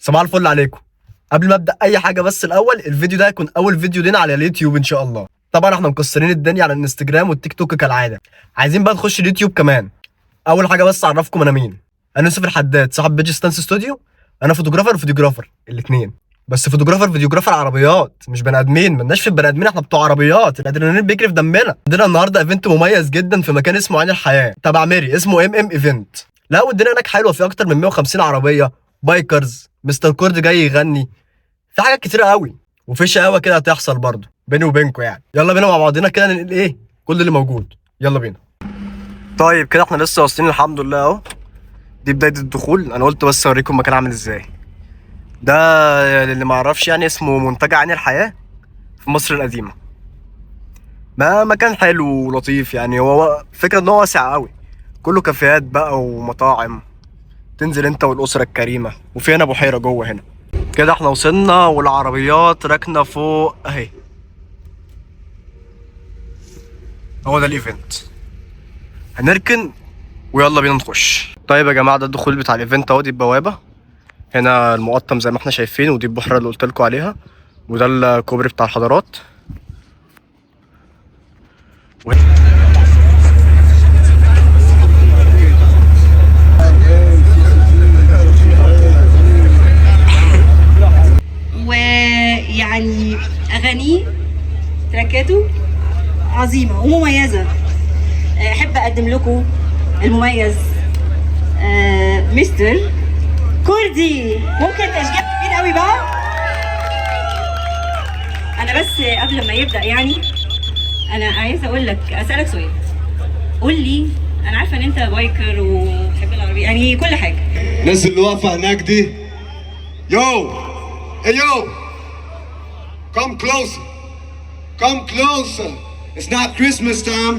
صباح الفل عليكم. قبل ما ابدا اي حاجه، بس الاول الفيديو ده هيكون اول فيديو لينا على اليوتيوب ان شاء الله. طبعا احنا مكسرين الدنيا على الانستجرام والتيك توك كالعاده، عايزين بقى نخش اليوتيوب كمان. اول حاجه بس اعرفكم انا مين. انا يوسف الحداد، صاحب بيج ستانس ستوديو. انا فوتوغرافر وفيديوغرافر الاثنين، بس فيديوغرافر عربيات، مش بني ادمين. مالناش في البني ادمين، احنا بتوع عربيات، الادرينالين بيجري في دمنا. عندنا النهارده ايفنت مميز جدا في مكان اسمه عين الحياه تبع ميري، اسمه ام ايفنت. لا والدنيا هناك حلوه، في اكتر من 150 عربيه، بايكرز، مستر كورد جاي يغني، في حاجات كتيره قوي، وفي شقاوه كده هتحصل برضه بيني وبينكم يعني. يلا بينا مع بعضنا كده ننقل ايه كل اللي موجود. يلا بينا. طيب كده احنا لسه واصلين الحمد لله اهو. دي بدايه الدخول. انا قلت بس اوريكم المكان عامل ازاي. ده اللي ما يعرفش يعني اسمه منتجع عين الحياه في مصر القديمه. ما مكان حلو ولطيف يعني. هو فكره ان هو واسع قوي، كله كافيهات بقى ومطاعم، تنزل انت والاسره الكريمه. وفي هنا بحيره جوه هنا. كده احنا وصلنا والعربيات راكنه فوق اهي. هو ده الايفنت، هنركن ويلا بينا نخش. طيب يا جماعه، ده الدخول بتاع الايفنت اهو. دي البوابه هنا، المقطم زي ما احنا شايفين، ودي البحيره اللي قلت لكم عليها، وده الكوبري بتاع الحضارات. ويعني اغانيه تراكاته عظيمه ومميزه. احب اقدم لكم المميز مستر كوردي. ممكن تشجيع كبير قوي بقى. انا بس قبل ما يبدا يعني انا عايزه اقول لك، اسالك سؤال. قول لي، انا عارفه ان انت بايكر وبتحب العربيه يعني كل حاجه. الناس اللي واقفه هناك دي، يو يو come closer, come closer. It's not Christmas time,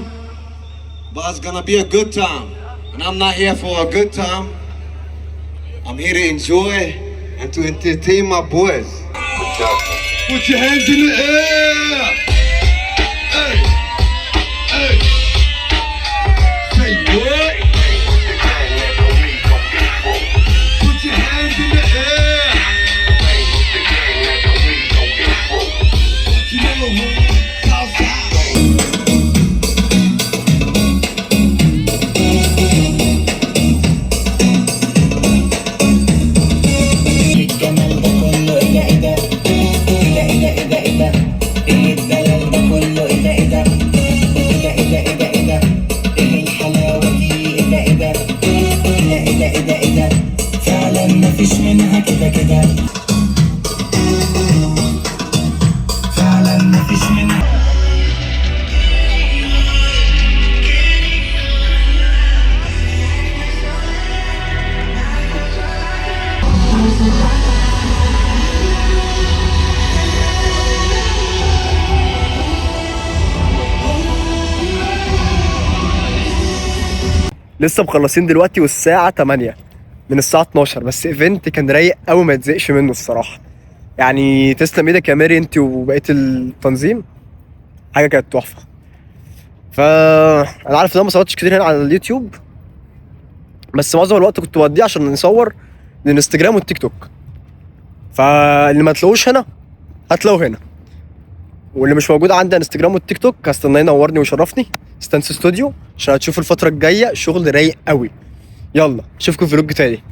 but it's gonna be a good time, and I'm not here for a good time. I'm here to enjoy and to entertain my boys. Put your hands in the air. Hey, hey. Say what? Put your hands in the air. You know who? Southside. مفيش منها كده كده، فعلا مفيش منها. لسه مخلصين دلوقتي والساعه 8 من الساعه 12، بس ايفنت كان رايق قوي ما يتزقش منه الصراحه. يعني تسلم ايدك يا ماري انت وبقيه التنظيم، حاجه كانت تحفه. انا عارف ان انا ما صورتش كتير هنا على اليوتيوب، بس معظم الوقت كنت بوديه عشان نصور الانستجرام والتيك توك. فاللي ما تلاقوش هنا هتلاقوه هنا، واللي مش موجود عندي على الانستجرام والتيك توك هستناه ينورني ويشرفني ستانس ستوديو، عشان هتشوفوا الفتره الجايه شغل رايق قوي. يلا اشوفكم في فلوج تاني.